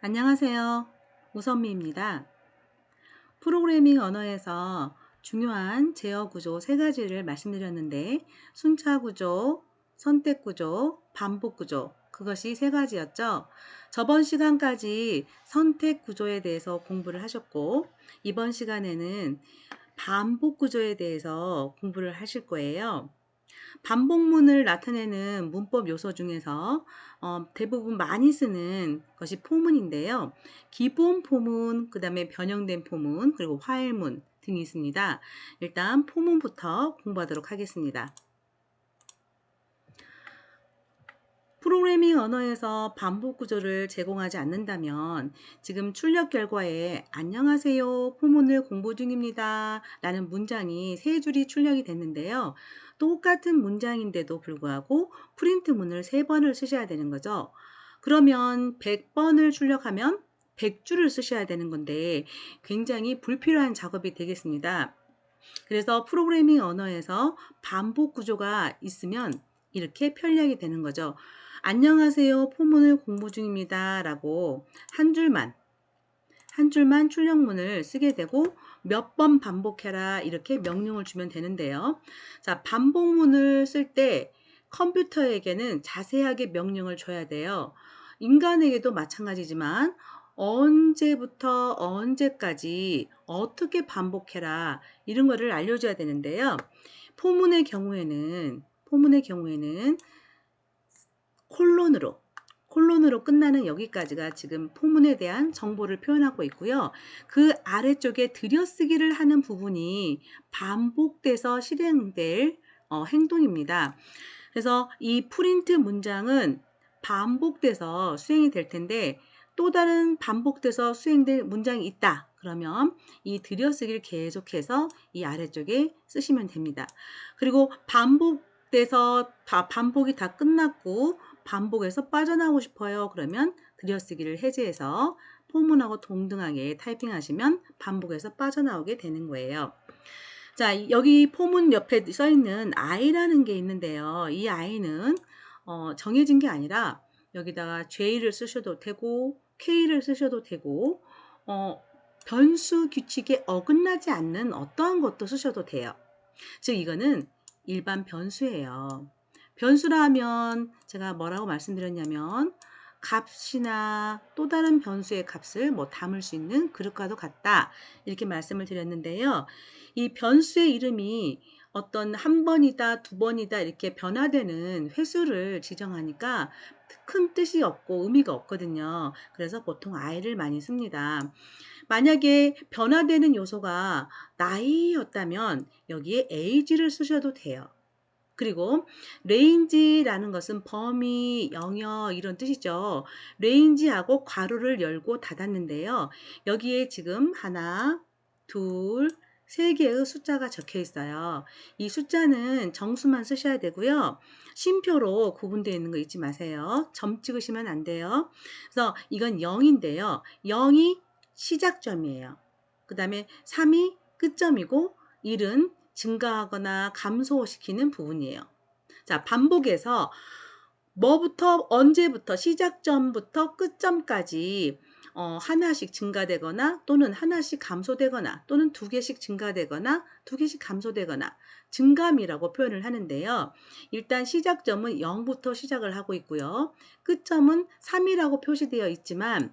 안녕하세요. 우선미입니다. 프로그래밍 언어에서 중요한 제어 구조 세 가지를 말씀드렸는데 순차 구조, 선택 구조, 반복 구조 그것이 세 가지였죠. 저번 시간까지 선택 구조에 대해서 공부를 하셨고 이번 시간에는 반복 구조에 대해서 공부를 하실 거예요. 반복문을 나타내는 문법 요소 중에서 대부분 많이 쓰는 것이 포문인데요. 기본 포문, 그 다음에 변형된 포문, 그리고 화일문 등이 있습니다. 일단 포문부터 공부하도록 하겠습니다. 프로그래밍 언어에서 반복 구조를 제공하지 않는다면 지금 출력 결과에 안녕하세요 포문을 공부 중입니다 라는 문장이 세 줄이 출력이 됐는데요. 똑같은 문장인데도 불구하고 프린트문을 3번을 쓰셔야 되는 거죠. 그러면 100번을 출력하면 100줄을 쓰셔야 되는 건데 굉장히 불필요한 작업이 되겠습니다. 그래서 프로그래밍 언어에서 반복 구조가 있으면 이렇게 편리하게 되는 거죠. 안녕하세요 포문을 공부 중입니다 라고 한 줄만 출력문을 쓰게 되고 몇 번 반복해라 이렇게 명령을 주면 되는데요. 자, 반복문을 쓸 때 컴퓨터에게는 자세하게 명령을 줘야 돼요. 인간에게도 마찬가지지만 언제부터 언제까지 어떻게 반복해라 이런 거를 알려줘야 되는데요. 포문의 경우에는 콜론으로 끝나는 여기까지가 지금 포문에 대한 정보를 표현하고 있고요. 그 아래쪽에 들여쓰기를 하는 부분이 반복돼서 실행될 행동입니다. 그래서 이 프린트 문장은 반복돼서 수행이 될 텐데 또 다른 반복돼서 수행될 문장이 있다. 그러면 이 들여쓰기를 계속해서 이 아래쪽에 쓰시면 됩니다. 그리고 반복이 다 끝났고 반복해서 빠져나오고 싶어요. 그러면 들여쓰기를 해제해서 포문하고 동등하게 타이핑하시면 반복해서 빠져나오게 되는 거예요. 자, 여기 포문 옆에 써 있는 I라는 게 있는데요. 이 I는 정해진 게 아니라 여기다가 J를 쓰셔도 되고 K를 쓰셔도 되고 변수 규칙에 어긋나지 않는 어떠한 것도 쓰셔도 돼요. 즉 이거는 일반 변수예요. 변수라 하면 제가 뭐라고 말씀드렸냐면 값이나 또 다른 변수의 값을 담을 수 있는 그릇과도 같다 이렇게 말씀을 드렸는데요. 이 변수의 이름이 어떤 한 번이다 두 번이다 이렇게 변화되는 횟수를 지정하니까 큰 뜻이 없고 의미가 없거든요. 그래서 보통 I를 많이 씁니다. 만약에 변화되는 요소가 나이였다면 여기에 age를 쓰셔도 돼요. 그리고 range라는 것은 범위, 영역 이런 뜻이죠. range하고 괄호를 열고 닫았는데요. 여기에 지금 하나, 둘, 세 개의 숫자가 적혀 있어요. 이 숫자는 정수만 쓰셔야 되고요. 쉼표로 구분되어 있는 거 잊지 마세요. 점 찍으시면 안 돼요. 그래서 이건 0인데요. 0이 시작점이에요. 그 다음에 3이 끝점이고 1은 증가하거나 감소시키는 부분이에요. 자, 반복해서 언제부터 시작점부터 끝점까지 하나씩 증가되거나 또는 하나씩 감소되거나 또는 두 개씩 증가되거나 두 개씩 감소되거나 증감이라고 표현을 하는데요. 일단 시작점은 0부터 시작을 하고 있고요. 끝점은 3이라고 표시되어 있지만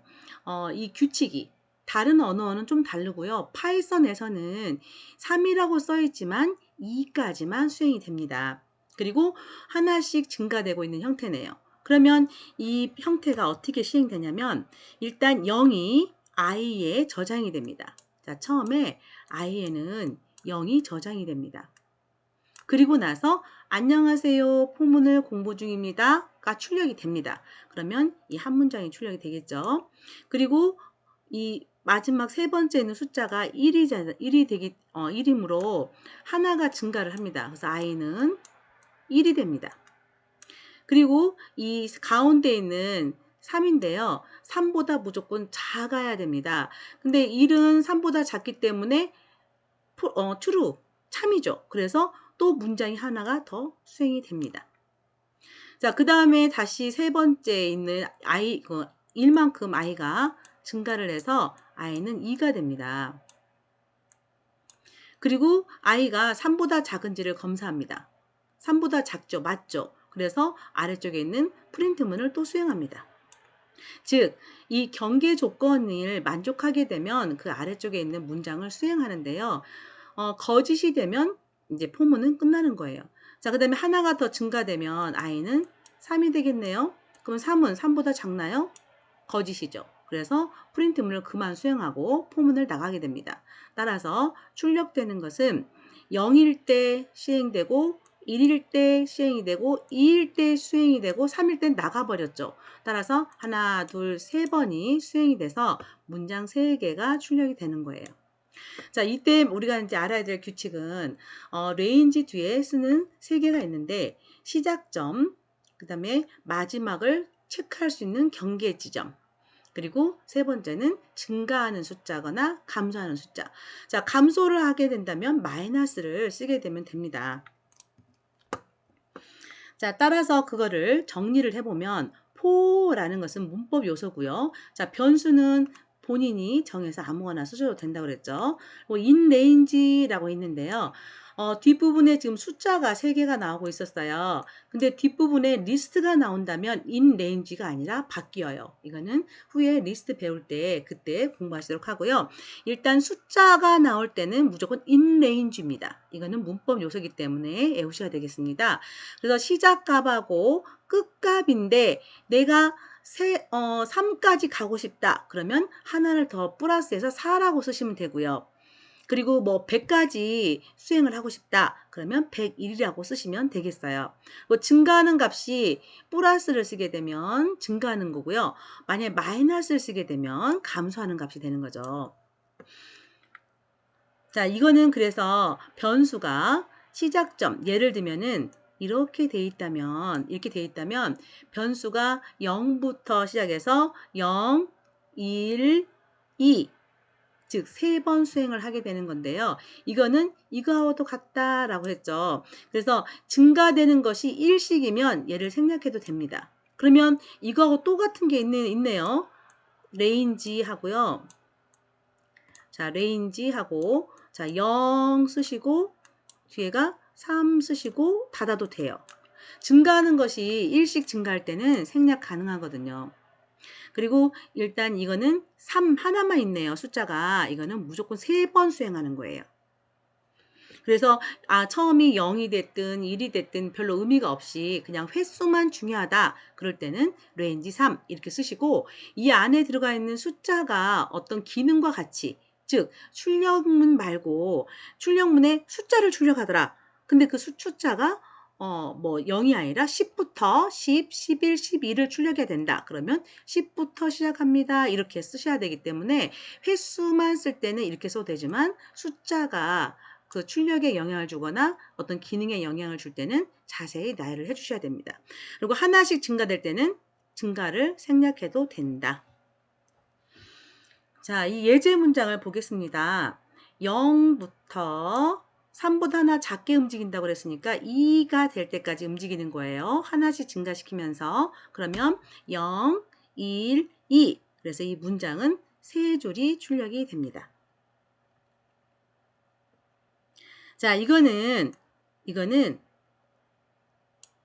이 규칙이 다른 언어는 좀 다르고요. 파이썬에서는 3이라고 써 있지만 2까지만 수행이 됩니다. 그리고 하나씩 증가되고 있는 형태네요. 그러면 이 형태가 어떻게 시행되냐면 일단 0이 i에 저장이 됩니다. 자, 처음에 i에는 0이 저장이 됩니다. 그리고 나서 안녕하세요 포문을 공부 중입니다가 출력이 됩니다. 그러면 이 한 문장이 출력이 되겠죠. 그리고 이 마지막 세 번째는 숫자가 1이므로 하나가 증가를 합니다. 그래서 i는 1이 됩니다. 그리고 이 가운데 있는 3인데요. 3보다 무조건 작아야 됩니다. 근데 1은 3보다 작기 때문에 true, 참이죠. 그래서 또 문장이 하나가 더 수행이 됩니다. 자, 그 다음에 다시 세 번째 있는 1만큼 i가 증가를 해서 i는 2가 됩니다. 그리고 i가 3보다 작은지를 검사합니다. 3보다 작죠? 맞죠? 그래서 아래쪽에 있는 프린트문을 또 수행합니다. 즉, 이 경계 조건을 만족하게 되면 그 아래쪽에 있는 문장을 수행하는데요. 거짓이 되면 이제 포문은 끝나는 거예요. 자, 그 다음에 하나가 더 증가되면 i는 3이 되겠네요. 그럼 3은 3보다 작나요? 거짓이죠. 그래서 프린트문을 그만 수행하고 포문을 나가게 됩니다. 따라서 출력되는 것은 0일 때 시행되고 1일 때 시행이 되고 2일 때 수행이 되고 3일 때 나가버렸죠. 따라서 하나, 둘, 세 번이 수행이 돼서 문장 3개가 출력이 되는 거예요. 자, 이때 우리가 이제 알아야 될 규칙은 레인지 뒤에 쓰는 3개가 있는데 시작점, 그 다음에 마지막을 체크할 수 있는 경계 지점, 그리고 세 번째는 증가하는 숫자거나 감소하는 숫자. 자, 감소를 하게 된다면 마이너스를 쓰게 되면 됩니다. 자, 따라서 그거를 정리를 해보면 포라는 것은 문법 요소고요. 자, 변수는 본인이 정해서 아무거나 쓰셔도 된다고 그랬죠. 인레인지라고 있는데요. 뒷부분에 지금 숫자가 3개가 나오고 있었어요. 근데 뒷부분에 리스트가 나온다면 인레인지가 아니라 바뀌어요. 이거는 후에 리스트 배울 때 그때 공부하시도록 하고요. 일단 숫자가 나올 때는 무조건 인레인지입니다. 이거는 문법 요소이기 때문에 외우셔야 되겠습니다. 그래서 시작값하고 끝값인데 내가 3까지 가고 싶다. 그러면 하나를 더 플러스해서 4라고 쓰시면 되고요. 그리고 뭐 100까지 수행을 하고 싶다. 그러면 101이라고 쓰시면 되겠어요. 뭐 증가하는 값이 플러스를 쓰게 되면 증가하는 거고요. 만약에 마이너스를 쓰게 되면 감소하는 값이 되는 거죠. 자, 이거는 그래서 변수가 시작점, 예를 들면은 이렇게 돼 있다면 변수가 0부터 시작해서 0, 1, 2, 즉 3번 수행을 하게 되는 건데요. 이거는 이거하고도 같다라고 했죠. 그래서 증가되는 것이 일식이면 얘를 생략해도 됩니다. 그러면 이거하고 또 같은 게 있네요. 레인지 하고요. 자, 레인지 하고, 자, 0 쓰시고, 뒤에가 3 쓰시고, 닫아도 돼요. 증가하는 것이 일씩 증가할 때는 생략 가능하거든요. 그리고 일단 이거는 3 하나만 있네요. 숫자가. 이거는 무조건 3번 수행하는 거예요. 그래서 처음이 0이 됐든 1이 됐든 별로 의미가 없이 그냥 횟수만 중요하다. 그럴 때는 레인지 3 이렇게 쓰시고 이 안에 들어가 있는 숫자가 어떤 기능과 같이 즉 출력문 말고 출력문에 숫자를 출력하더라. 근데 그 숫자가 뭐 0이 아니라 10부터 10, 11, 12를 출력해야 된다. 그러면 10부터 시작합니다. 이렇게 쓰셔야 되기 때문에 횟수만 쓸 때는 이렇게 써도 되지만 숫자가 그 출력에 영향을 주거나 어떤 기능에 영향을 줄 때는 자세히 나열을 해주셔야 됩니다. 그리고 하나씩 증가될 때는 증가를 생략해도 된다. 자, 이 예제 문장을 보겠습니다. 0부터 3보다 하나 작게 움직인다고 그랬으니까 2가 될 때까지 움직이는 거예요. 하나씩 증가시키면서 그러면 0, 1, 2 그래서 이 문장은 3줄이 출력이 됩니다. 자, 이거는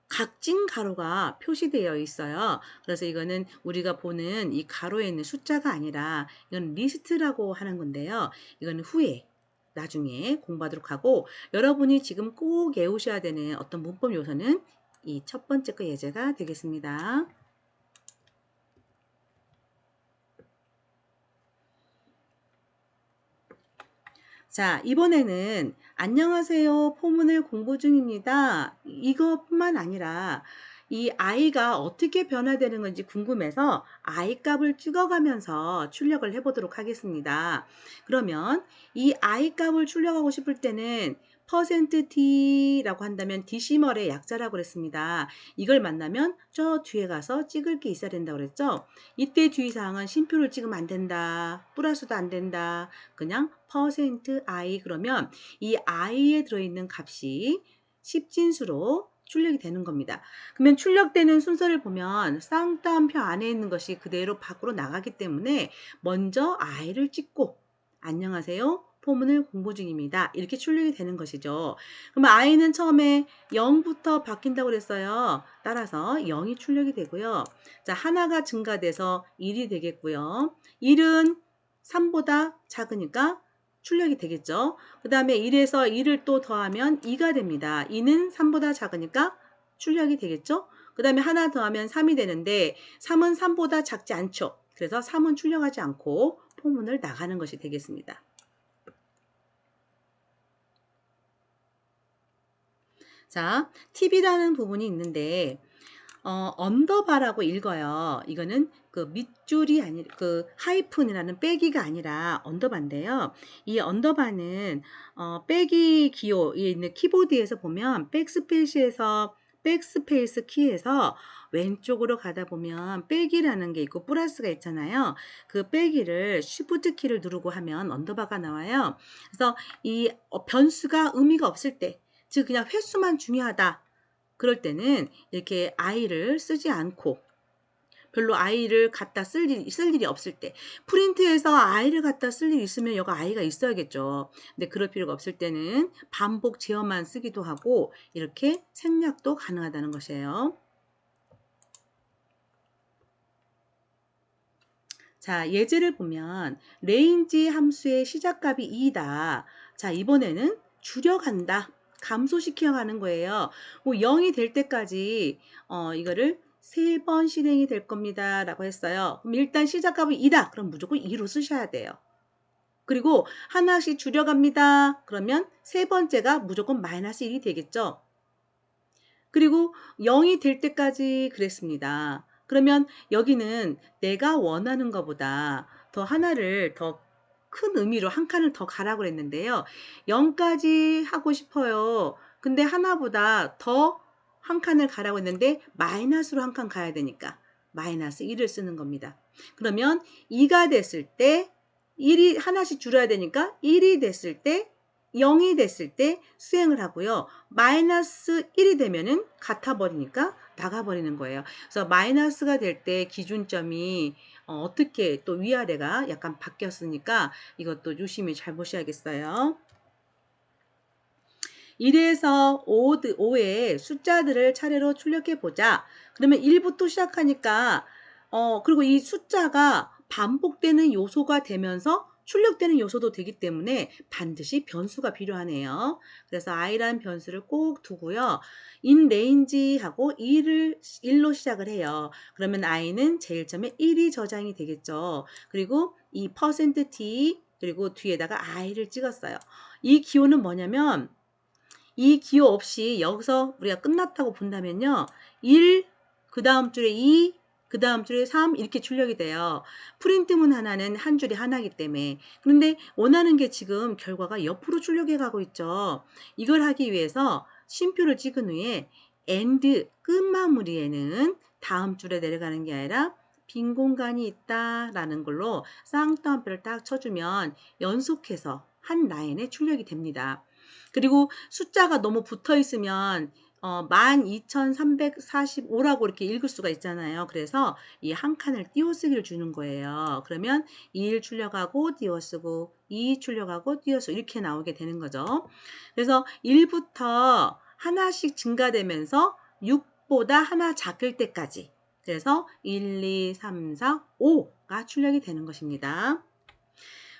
각진 가로가 표시되어 있어요. 그래서 이거는 우리가 보는 이 가로에 있는 숫자가 아니라 이건 리스트라고 하는 건데요. 이거는 후에 나중에 공부하도록 하고 여러분이 지금 꼭 외우셔야 되는 어떤 문법 요소는 이 첫 번째 거 예제가 되겠습니다. 자, 이번에는 안녕하세요. 포문을 공부 중입니다. 이것뿐만 아니라 이 i가 어떻게 변화되는 건지 궁금해서 i 값을 찍어가면서 출력을 해보도록 하겠습니다. 그러면 이 i 값을 출력하고 싶을 때는 %t라고 한다면 디시멀의 약자라고 그랬습니다. 이걸 만나면 저 뒤에 가서 찍을 게 있어야 된다고 그랬죠. 이때 주의사항은 쉼표를 찍으면 안 된다. 플러스도 안 된다. 그냥 %i 그러면 이 i에 들어있는 값이 10진수로 출력이 되는 겁니다. 그러면 출력되는 순서를 보면 쌍따옴표 안에 있는 것이 그대로 밖으로 나가기 때문에 먼저 I를 찍고 안녕하세요. 포문을 공부 중입니다. 이렇게 출력이 되는 것이죠. 그러면 I는 처음에 0부터 바뀐다고 그랬어요. 따라서 0이 출력이 되고요. 자, 하나가 증가돼서 1이 되겠고요. 1은 3보다 작으니까 출력이 되겠죠. 그 다음에 1에서 1을 또 더하면 2가 됩니다. 2는 3보다 작으니까 출력이 되겠죠. 그 다음에 하나 더하면 3이 되는데 3은 3보다 작지 않죠. 그래서 3은 출력하지 않고 포문을 나가는 것이 되겠습니다. 자, 팁이라는 부분이 있는데 언더바라고 읽어요. 이거는 그 밑줄이 아니 하이픈이라는 빼기가 아니라 언더바인데요. 이 언더바는 빼기 기호에 있는 키보드에서 보면 백스페이스 키에서 왼쪽으로 가다 보면 빼기라는 게 있고 플러스가 있잖아요. 그 빼기를 쉬프트 키를 누르고 하면 언더바가 나와요. 그래서 이 변수가 의미가 없을 때, 즉 그냥 횟수만 중요하다. 그럴 때는 이렇게 I를 쓰지 않고 별로 I를 갖다 쓸 일이 없을 때, 프린트에서 I를 갖다 쓸 일이 있으면 여기 I가 있어야겠죠. 근데 그럴 필요가 없을 때는 반복 제어만 쓰기도 하고 이렇게 생략도 가능하다는 것이에요. 자, 예제를 보면 range 함수의 시작값이 2다. 자, 이번에는 줄여간다. 감소시켜 가는 거예요. 뭐 0이 될 때까지 이거를 3번 실행이 될 겁니다. 라고 했어요. 그럼 일단 시작값은 2다. 그럼 무조건 2로 쓰셔야 돼요. 그리고 하나씩 줄여갑니다. 그러면 세 번째가 무조건 마이너스 1이 되겠죠. 그리고 0이 될 때까지 그랬습니다. 그러면 여기는 내가 원하는 것보다 더 하나를 더 큰 의미로 한 칸을 더 가라고 그랬는데요. 0까지 하고 싶어요. 근데 하나보다 더 한 칸을 가라고 했는데 마이너스로 한 칸 가야 되니까 마이너스 1을 쓰는 겁니다. 그러면 2가 됐을 때 1이 하나씩 줄여야 되니까 1이 됐을 때 0이 됐을 때 수행을 하고요. 마이너스 1이 되면은 같아 버리니까 나가 버리는 거예요. 그래서 마이너스가 될 때 기준점이 어떻게 또 위아래가 약간 바뀌었으니까 이것도 유심히 잘 보셔야겠어요. 1에서 5의 숫자들을 차례로 출력해 보자. 그러면 1부터 시작하니까 그리고 이 숫자가 반복되는 요소가 되면서 출력되는 요소도 되기 때문에 반드시 변수가 필요하네요. 그래서 i라는 변수를 꼭 두고요. inRange하고 1로 시작을 해요. 그러면 i는 제일 처음에 1이 저장이 되겠죠. 그리고 이 %t 그리고 뒤에다가 i를 찍었어요. 이 기호는 뭐냐면 이 기호 없이 여기서 우리가 끝났다고 본다면요. 1, 그 다음 줄에 2, 그 다음 줄에 3 이렇게 출력이 돼요. 프린트문 하나는 한 줄이 하나이기 때문에. 그런데 원하는 게 지금 결과가 옆으로 출력해 가고 있죠. 이걸 하기 위해서 쉼표를 찍은 후에 end 끝마무리에는 다음 줄에 내려가는 게 아니라 빈 공간이 있다라는 걸로 쌍따옴표를 딱 쳐주면 연속해서 한 라인에 출력이 됩니다. 그리고 숫자가 너무 붙어 있으면 12,345라고 이렇게 읽을 수가 있잖아요. 그래서 이 한 칸을 띄어쓰기를 주는 거예요. 그러면 1 출력하고 띄어쓰고 2 출력하고 띄어쓰고 이렇게 나오게 되는 거죠. 그래서 1부터 하나씩 증가되면서 6보다 하나 작을 때까지 그래서 1, 2, 3, 4, 5가 출력이 되는 것입니다.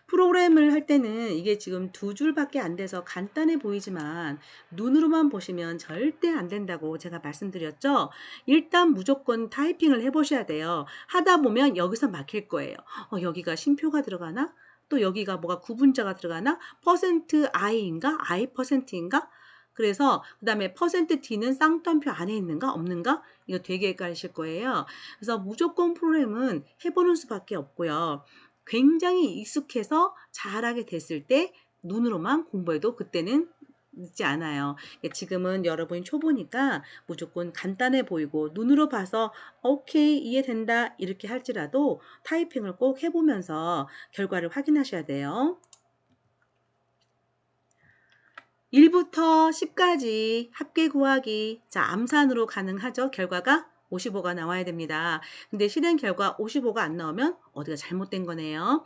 프로그램을 할 때는 이게 지금 두 줄밖에 안 돼서 간단해 보이지만 눈으로만 보시면 절대 안 된다고 제가 말씀드렸죠. 일단 무조건 타이핑을 해보셔야 돼요. 하다 보면 여기서 막힐 거예요. 여기가 쉼표가 들어가나? 또 여기가 뭐가 구분자가 들어가나? %i인가? i%인가? 그래서 그 다음에 %t는 쌍따옴표 안에 있는가 없는가? 이거 되게 헷갈리실 거예요. 그래서 무조건 프로그램은 해보는 수밖에 없고요. 굉장히 익숙해서 잘하게 됐을 때 눈으로만 공부해도 그때는 늦지 않아요. 지금은 여러분이 초보니까 무조건 간단해 보이고 눈으로 봐서 오케이 이해된다 이렇게 할지라도 타이핑을 꼭 해보면서 결과를 확인하셔야 돼요. 1부터 10까지 합계 구하기. 자, 암산으로 가능하죠. 결과가 55가 나와야 됩니다. 근데 실행 결과 55가 안 나오면 어디가 잘못된 거네요.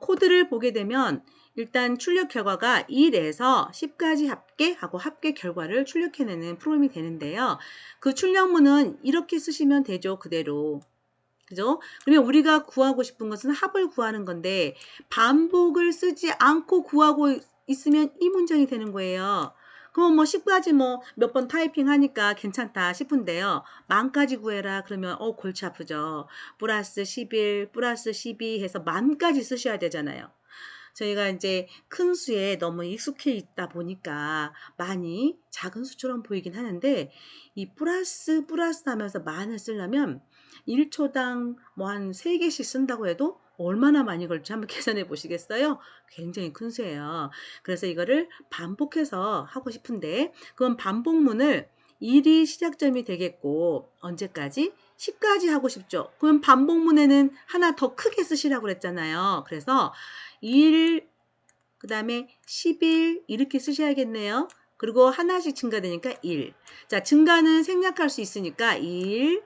코드를 보게 되면 일단 출력 결과가 1에서 10까지 합계하고 합계 결과를 출력해내는 프로그램이 되는데요. 그 출력문은 이렇게 쓰시면 되죠. 그대로. 그죠? 그러면 우리가 구하고 싶은 것은 합을 구하는 건데 반복을 쓰지 않고 구하고 있으면 이 문장이 되는 거예요. 그럼 뭐 10까지 뭐 몇 번 타이핑 하니까 괜찮다 싶은데요. 만까지 구해라 그러면 골치 아프죠. 플러스 11, 플러스 12 해서 만까지 쓰셔야 되잖아요. 저희가 이제 큰 수에 너무 익숙해 있다 보니까 많이 작은 수처럼 보이긴 하는데 이 플러스 하면서 만을 쓰려면 1초당 뭐 한 3개씩 쓴다고 해도 얼마나 많이 걸지 한번 계산해 보시겠어요? 굉장히 큰 수예요. 그래서 이거를 반복해서 하고 싶은데 그건 반복문을 1이 시작점이 되겠고 언제까지? 10까지 하고 싶죠. 그럼 반복문에는 하나 더 크게 쓰시라고 그랬잖아요. 그래서 1, 그 다음에 11 이렇게 쓰셔야겠네요. 그리고 하나씩 증가되니까 1. 자, 증가는 생략할 수 있으니까 1,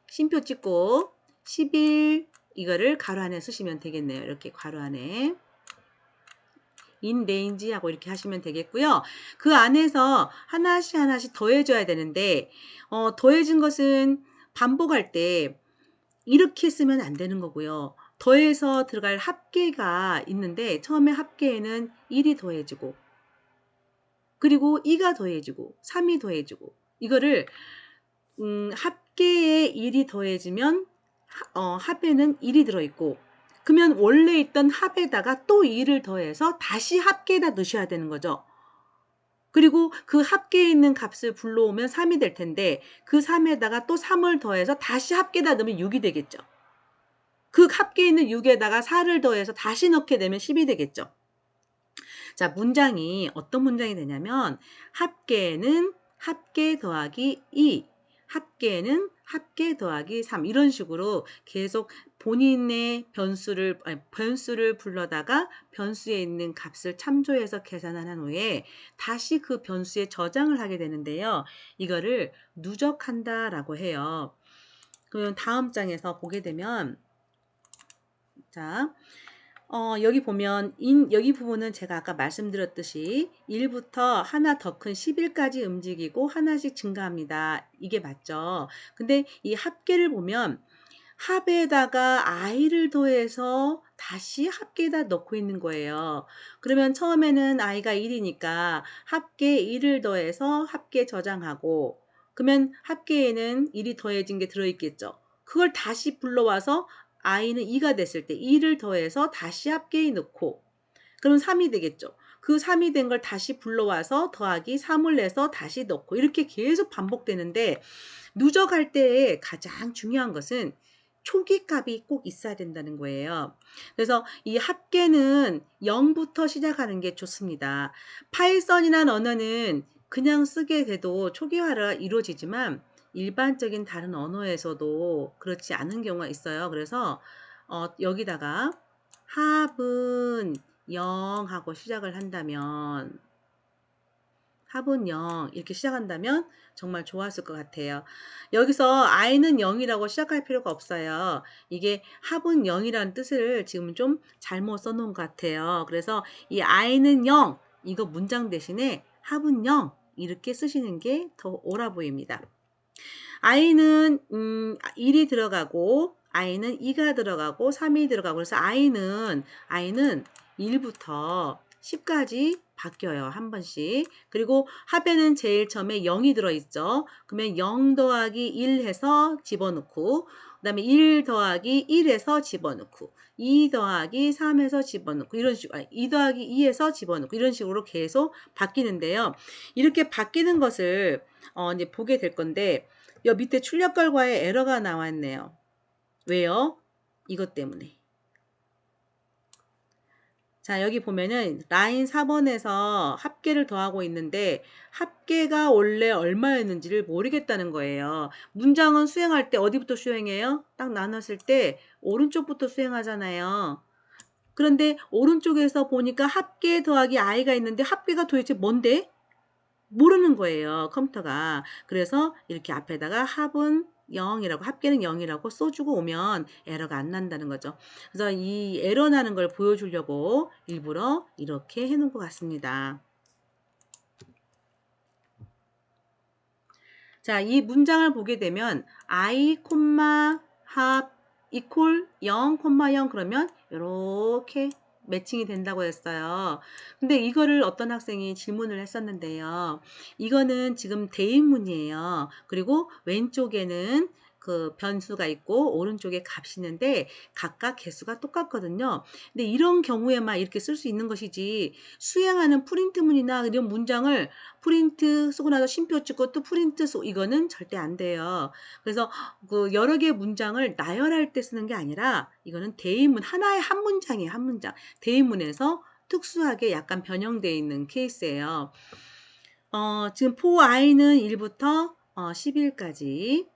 쉼표 찍고 11 이거를 가로 안에 쓰시면 되겠네요. 이렇게 가로 안에. in range 하고 이렇게 하시면 되겠고요. 그 안에서 하나씩 더해줘야 되는데 더해진 것은 반복할 때 이렇게 쓰면 안 되는 거고요. 더해서 들어갈 합계가 있는데 처음에 합계에는 1이 더해지고 그리고 2가 더해지고 3이 더해지고 이거를 합계에 1이 더해지면 합에는 1이 들어있고 그러면 원래 있던 합에다가 또 2를 더해서 다시 합계에다 넣으셔야 되는 거죠. 그리고 그 합계에 있는 값을 불러오면 3이 될 텐데 그 3에다가 또 3을 더해서 다시 합계에다 넣으면 6이 되겠죠. 그 합계에 있는 6에다가 4를 더해서 다시 넣게 되면 10이 되겠죠. 자, 문장이 어떤 문장이 되냐면 합계는 합계 더하기 2, 합계는 합계 더하기 3 이런 식으로 계속 본인의 변수를 불러다가 변수에 있는 값을 참조해서 계산한 후에 다시 그 변수에 저장을 하게 되는데요. 이거를 누적한다 라고 해요. 그럼 다음 장에서 보게 되면 자, 여기 보면 여기 부분은 제가 아까 말씀드렸듯이 1부터 하나 더 큰 11까지 움직이고 하나씩 증가합니다. 이게 맞죠? 근데 이 합계를 보면 합에다가 i를 더해서 다시 합계에다 넣고 있는 거예요. 그러면 처음에는 i가 1이니까 합계 1을 더해서 합계 저장하고 그러면 합계에는 1이 더해진 게 들어있겠죠. 그걸 다시 불러와서 i는 2가 됐을 때 2를 더해서 다시 합계에 넣고 그럼 3이 되겠죠. 그 3이 된 걸 다시 불러와서 더하기 3을 내서 다시 넣고 이렇게 계속 반복되는데 누적할 때에 가장 중요한 것은 초기 값이 꼭 있어야 된다는 거예요. 그래서 이 합계는 0부터 시작하는 게 좋습니다. 파이썬이라는 언어는 그냥 쓰게 돼도 초기화가 이루어지지만 일반적인 다른 언어에서도 그렇지 않은 경우가 있어요. 그래서 여기다가 합은 0 하고 시작을 한다면 합은 0 이렇게 시작한다면 정말 좋았을 것 같아요. 여기서 i는 0이라고 시작할 필요가 없어요. 이게 합은 0이라는 뜻을 지금 좀 잘못 써놓은 것 같아요. 그래서 이 i는 0 이거 문장 대신에 합은 0 이렇게 쓰시는 게 더 옳아 보입니다. i는 1이 들어가고 i는 2가 들어가고 3이 들어가고 그래서 i는 1부터 10까지 바뀌어요. 한 번씩. 그리고 합에는 제일 처음에 0이 들어있죠. 그러면 0 더하기 1 해서 집어넣고 그 다음에 1 더하기 1 해서 집어넣고 2 더하기 3 해서 집어넣고 이런 식으로 2 더하기 2 해서 집어넣고 이런 식으로 계속 바뀌는데요. 이렇게 바뀌는 것을 이제 보게 될 건데 여 밑에 출력 결과에 에러가 나왔네요. 왜요? 이것 때문에. 자, 여기 보면은 라인 4번에서 합계를 더하고 있는데 합계가 원래 얼마였는지를 모르겠다는 거예요. 문장은 수행할 때 어디부터 수행해요? 딱 나눴을 때 오른쪽부터 수행하잖아요. 그런데 오른쪽에서 보니까 합계 더하기 i가 있는데 합계가 도대체 뭔데? 모르는 거예요, 컴퓨터가. 그래서 이렇게 앞에다가 합은 0이라고, 합계는 0이라고 써주고 오면 에러가 안 난다는 거죠. 그래서 이 에러 나는 걸 보여주려고 일부러 이렇게 해놓은 것 같습니다. 자, 이 문장을 보게 되면 i, 합 equal 0, 0 그러면 이렇게 매칭이 된다고 했어요. 근데 이거를 어떤 학생이 질문을 했었는데요. 이거는 지금 대입문이에요. 그리고 왼쪽에는 그 변수가 있고 오른쪽에 값이 있는데 각각 개수가 똑같거든요. 근데 이런 경우에만 이렇게 쓸 수 있는 것이지 수행하는 프린트문이나 이런 문장을 프린트 쓰고 나서 쉼표 찍고 또 프린트 쓰고 이거는 절대 안 돼요. 그래서 그 여러 개의 문장을 나열할 때 쓰는 게 아니라 이거는 대입문 하나의 한 문장이에요. 한 문장. 대입문에서 특수하게 약간 변형되어 있는 케이스예요. 지금 for i는 1부터 11까지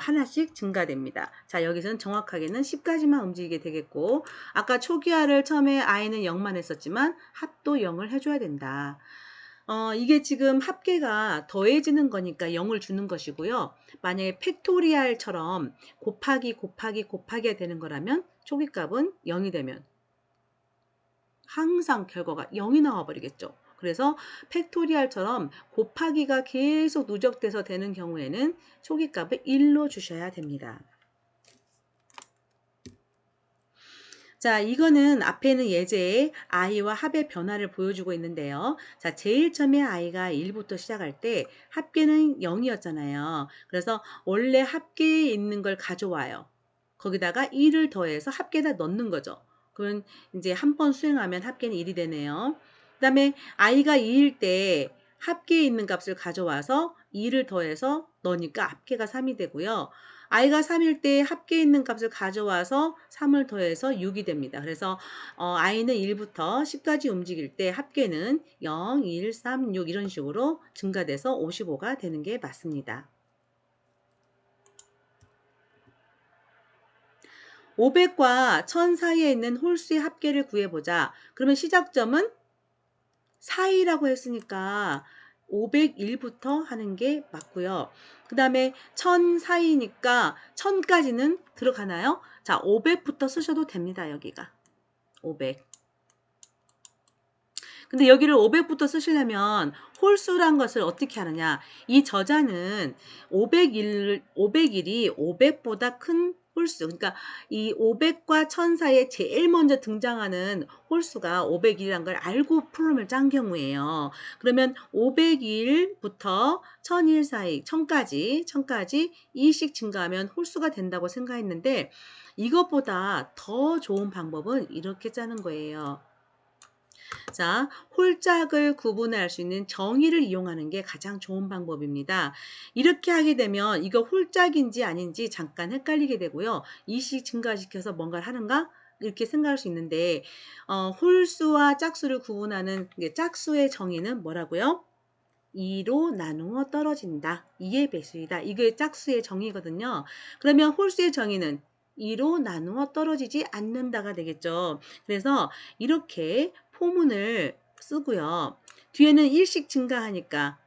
하나씩 증가됩니다. 자, 여기서는 정확하게는 10까지만 움직이게 되겠고, 아까 초기화를 처음에 i는 0만 했었지만 합도 0을 해줘야 된다. 이게 지금 합계가 더해지는 거니까 0을 주는 것이고요. 만약에 팩토리얼처럼 곱하기가 되는 거라면 초기값은 0이 되면 항상 결과가 0이 나와버리겠죠. 그래서 팩토리얼처럼 곱하기가 계속 누적돼서 되는 경우에는 초기값을 1로 주셔야 됩니다. 자, 이거는 앞에는 예제에 i와 합의 변화를 보여주고 있는데요. 자, 제일 처음에 i가 1부터 시작할 때 합계는 0이었잖아요. 그래서 원래 합계에 있는 걸 가져와요. 거기다가 1을 더해서 합계에다 넣는 거죠. 그러면 이제 한 번 수행하면 합계는 1이 되네요. 그 다음에 i가 2일 때 합계에 있는 값을 가져와서 2를 더해서 넣으니까 합계가 3이 되고요. i가 3일 때 합계에 있는 값을 가져와서 3을 더해서 6이 됩니다. 그래서 i는 1부터 10까지 움직일 때 합계는 0, 1, 3, 6 이런 식으로 증가돼서 55가 되는 게 맞습니다. 500과 1000 사이에 있는 홀수의 합계를 구해보자. 그러면 시작점은 4이라고 했으니까 501부터 하는 게 맞고요. 그 다음에 1000 사이니까 1000까지는 들어가나요? 자, 500부터 쓰셔도 됩니다. 여기가 500. 근데 여기를 500부터 쓰시려면 홀수란 것을 어떻게 하느냐. 이 저자는 500일이 500보다 큰 홀수. 그러니까 이 500과 1000 사이에 제일 먼저 등장하는 홀수가 500일이라는 걸 알고 프로그램을 짠 경우에요. 그러면 500일부터 1000일 사이, 1000까지 2씩 증가하면 홀수가 된다고 생각했는데 이것보다 더 좋은 방법은 이렇게 짜는 거예요. 자, 홀짝을 구분할 수 있는 정의를 이용하는 게 가장 좋은 방법입니다. 이렇게 하게 되면 이거 홀짝인지 아닌지 잠깐 헷갈리게 되고요. 이식 증가시켜서 뭔가를 하는가? 이렇게 생각할 수 있는데 홀수와 짝수를 구분하는 짝수의 정의는 뭐라고요? 2로 나누어 떨어진다. 2의 배수이다. 이게 짝수의 정의거든요. 그러면 홀수의 정의는 2로 나누어 떨어지지 않는다가 되겠죠. 그래서 이렇게 포문을 쓰고요. 뒤에는 1씩 증가하니까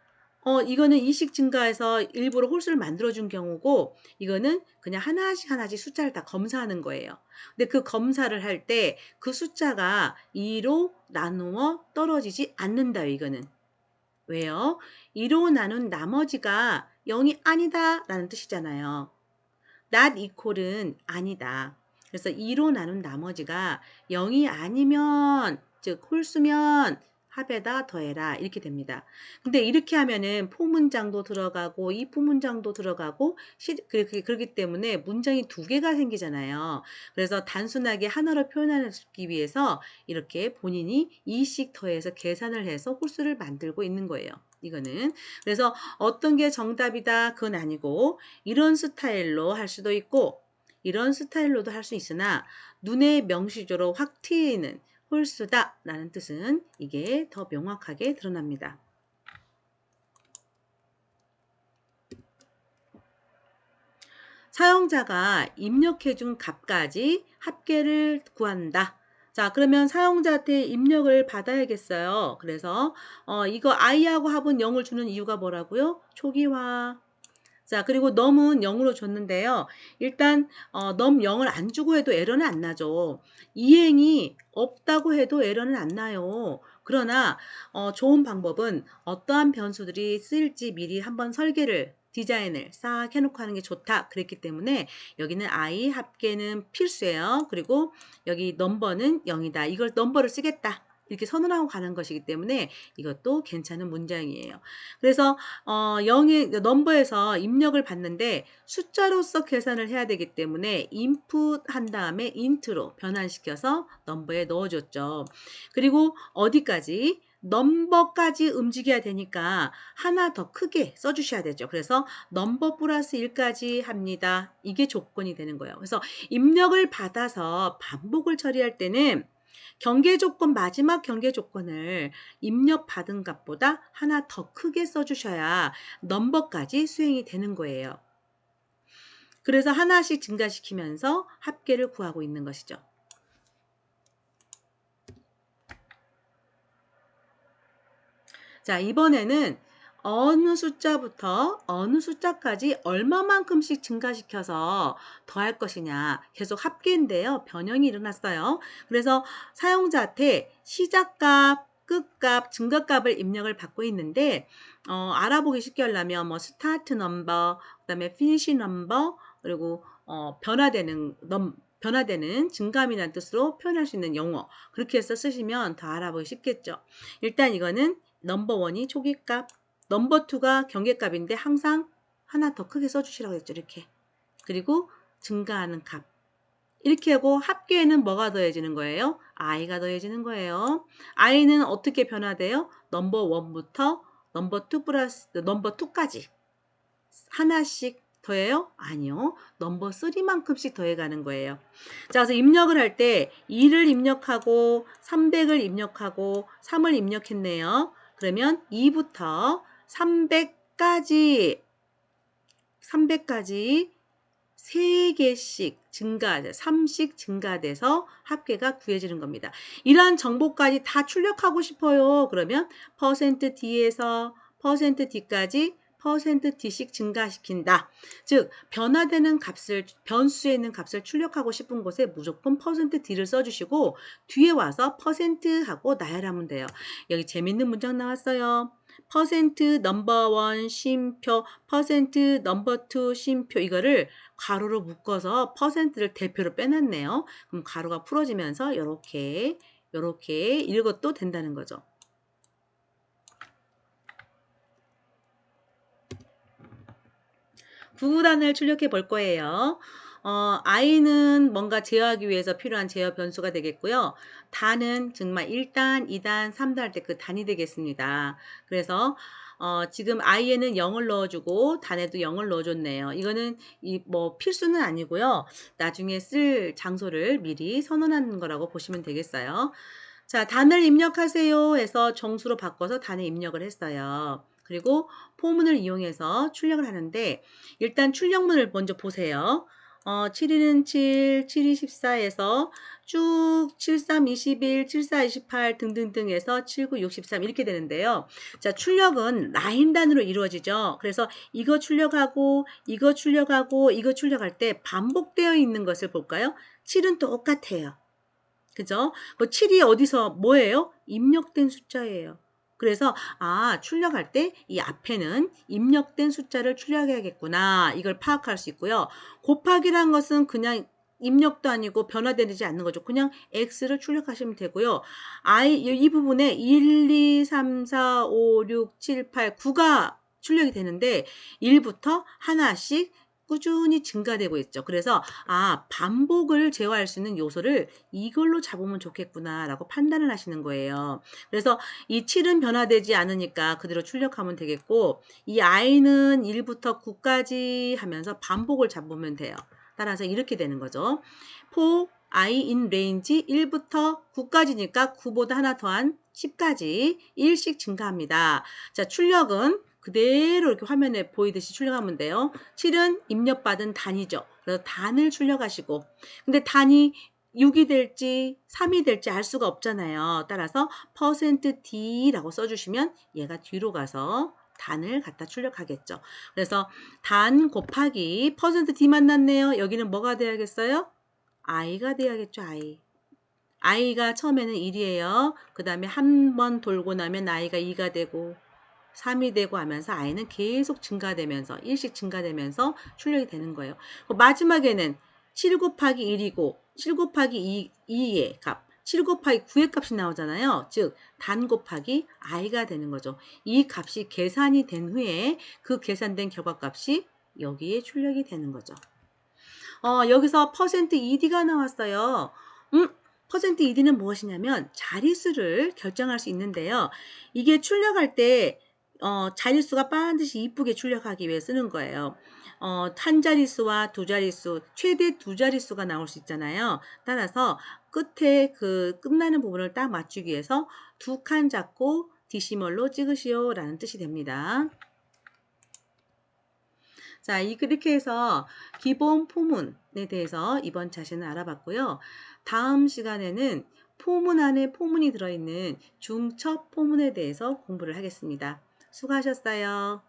이거는 2씩 증가해서 일부러 홀수를 만들어준 경우고 이거는 그냥 하나씩 숫자를 다 검사하는 거예요. 근데 그 검사를 할 때 그 숫자가 2로 나누어 떨어지지 않는다요. 이거는. 왜요? 2로 나눈 나머지가 0이 아니다 라는 뜻이잖아요. not equal은 아니다. 그래서 2로 나눈 나머지가 0이 아니면 즉 홀수면 합에다 더해라 이렇게 됩니다. 근데 이렇게 하면은 포문장도 들어가고 이 포문장도 들어가고 그렇기 때문에 문장이 두 개가 생기잖아요. 그래서 단순하게 하나로 표현하기 위해서 이렇게 본인이 2씩 더해서 계산을 해서 홀수를 만들고 있는 거예요. 이거는. 그래서 어떤 게 정답이다 그건 아니고 이런 스타일로 할 수도 있고 이런 스타일로도 할 수 있으나 눈에 명시적으로 확 트이는 홀수다 라는 뜻은 이게 더 명확하게 드러납니다. 사용자가 입력해준 값까지 합계를 구한다. 자, 그러면 사용자한테 입력을 받아야겠어요. 그래서 이거 i하고 합은 0을 주는 이유가 뭐라고요? 초기화. 자, 그리고 넘은 0으로 줬는데요. 일단 넘 0을 안 주고 해도 에러는 안 나죠. 이행이 없다고 해도 에러는 안 나요. 그러나 좋은 방법은 어떠한 변수들이 쓰일지 미리 한번 설계를 디자인을 싹 해놓고 하는 게 좋다 그랬기 때문에 여기는 i 합계는 필수예요. 그리고 여기 넘버는 0이다. 이걸 넘버를 쓰겠다. 이렇게 선언하고 가는 것이기 때문에 이것도 괜찮은 문장이에요. 그래서 0의 넘버에서 입력을 받는데 숫자로서 계산을 해야 되기 때문에 input 한 다음에 int로 변환시켜서 넘버에 넣어줬죠. 그리고 어디까지? 넘버까지 움직여야 되니까 하나 더 크게 써주셔야 되죠. 그래서 넘버 플러스 1까지 합니다. 이게 조건이 되는 거예요. 그래서 입력을 받아서 반복을 처리할 때는 경계 조건, 마지막 경계 조건을 입력받은 값보다 하나 더 크게 써주셔야 넘버까지 수행이 되는 거예요. 그래서 하나씩 증가시키면서 합계를 구하고 있는 것이죠. 자, 이번에는 어느 숫자부터 어느 숫자까지 얼마만큼씩 증가시켜서 더할 것이냐 계속 합계인데요. 변형이 일어났어요. 그래서 사용자한테 시작값, 끝값, 증가값을 입력을 받고 있는데 알아보기 쉽게 하려면 뭐 스타트 넘버, 그다음에 피니시 넘버, 그리고 변화되는 증감이라는 뜻으로 표현할 수 있는 용어 그렇게 해서 쓰시면 더 알아보기 쉽겠죠. 일단 이거는 넘버 1이 초기값, 넘버 2가 경계값인데 항상 하나 더 크게 써주시라고 했죠. 이렇게. 그리고 증가하는 값. 이렇게 하고 합계에는 뭐가 더해지는 거예요? i가 더해지는 거예요. i는 어떻게 변화돼요? 넘버 1부터 넘버 2 플러스 넘버 2까지 하나씩 더해요? 아니요. 넘버 3만큼씩 더해가는 거예요. 자, 그래서 입력을 할 때 2를 입력하고 300을 입력하고 3을 입력했네요. 그러면 2부터 300까지 3개씩 증가, 3씩 증가돼서 합계가 구해지는 겁니다. 이러한 정보까지 다 출력하고 싶어요. 그러면 %d에서 %d까지 %d씩 증가시킨다. 즉 변화되는 값을 변수에 있는 값을 출력하고 싶은 곳에 무조건 %d를 써주시고 뒤에 와서 %하고 나열하면 돼요. 여기 재밌는 문장 나왔어요. 퍼센트 넘버 1 쉼표, 퍼센트 넘버 2 쉼표 이거를 가로로 묶어서 퍼센트를 대표로 빼놨네요. 그럼 가로가 풀어지면서 이렇게 읽어도 된다는 거죠. 구구단을 출력해 볼 거예요. i는 뭔가 제어하기 위해서 필요한 제어 변수가 되겠고요. 단은 정말 1단, 2단, 3단 할 때 그 단이 되겠습니다. 그래서 지금 i에는 0을 넣어주고 단에도 0을 넣어줬네요. 이거는 뭐 필수는 아니고요. 나중에 쓸 장소를 미리 선언하는 거라고 보시면 되겠어요. 자, 단을 입력하세요 해서 정수로 바꿔서 단에 입력을 했어요. 그리고 포문을 이용해서 출력을 하는데 일단 출력문을 먼저 보세요. 7일은 7, 7이 14에서 쭉 73, 21, 74, 28 등등등 해서 79, 63 이렇게 되는데요. 자, 출력은 라인 단위로 이루어지죠. 그래서 이거 출력하고 이거 출력하고 이거 출력할 때 반복되어 있는 것을 볼까요? 7은 똑같아요. 그죠? 뭐 7이 어디서 뭐예요? 입력된 숫자예요. 그래서 출력할 때 이 앞에는 입력된 숫자를 출력해야겠구나. 이걸 파악할 수 있고요. 곱하기란 것은 그냥 입력도 아니고 변화되지 않는 거죠. 그냥 x를 출력하시면 되고요. 이 부분에 1, 2, 3, 4, 5, 6, 7, 8, 9가 출력이 되는데 1부터 하나씩 꾸준히 증가되고 있죠. 그래서 반복을 제어할 수 있는 요소를 이걸로 잡으면 좋겠구나 라고 판단을 하시는 거예요. 그래서 이 7은 변화되지 않으니까 그대로 출력하면 되겠고 이 i는 1부터 9까지 하면서 반복을 잡으면 돼요. 따라서 이렇게 되는 거죠. for i in range 1부터 9까지니까 9보다 하나 더한 10까지 1씩 증가합니다. 자, 출력은 그대로 이렇게 화면에 보이듯이 출력하면 돼요. 7은 입력받은 단위죠. 그래서 단을 출력하시고 근데 단이 6이 될지 3이 될지 알 수가 없잖아요. 따라서 %d라고 써주시면 얘가 뒤로 가서 단을 갖다 출력하겠죠. 그래서 단 곱하기 %d 만났네요. 여기는 뭐가 돼야겠어요? i가 돼야겠죠. i가 처음에는 1이에요. 그 다음에 한 번 돌고 나면 i가 2가 되고 3이 되고 하면서 i는 계속 증가되면서 1씩 증가되면서 출력이 되는 거예요. 마지막에는 7 곱하기 1이고 7 곱하기 2의 값, 7 곱하기 9의 값이 나오잖아요. 즉 단 곱하기 i가 되는 거죠. 이 값이 계산이 된 후에 그 계산된 결과값이 여기에 출력이 되는 거죠. 여기서 %ed가 나왔어요. %ed는 무엇이냐면 자릿수를 결정할 수 있는데요. 이게 출력할 때 자릿수가 반드시 이쁘게 출력하기 위해 쓰는 거예요. 한 자릿수와 두 자릿수, 최대 두 자릿수가 나올 수 있잖아요. 따라서 끝에 그 끝나는 부분을 딱 맞추기 위해서 두 칸 잡고 디시멀로 찍으시오 라는 뜻이 됩니다. 자, 이렇게 해서 기본 포문에 대해서 이번 자세는 알아봤고요. 다음 시간에는 포문 안에 포문이 들어있는 중첩 포문에 대해서 공부를 하겠습니다. 수고하셨어요.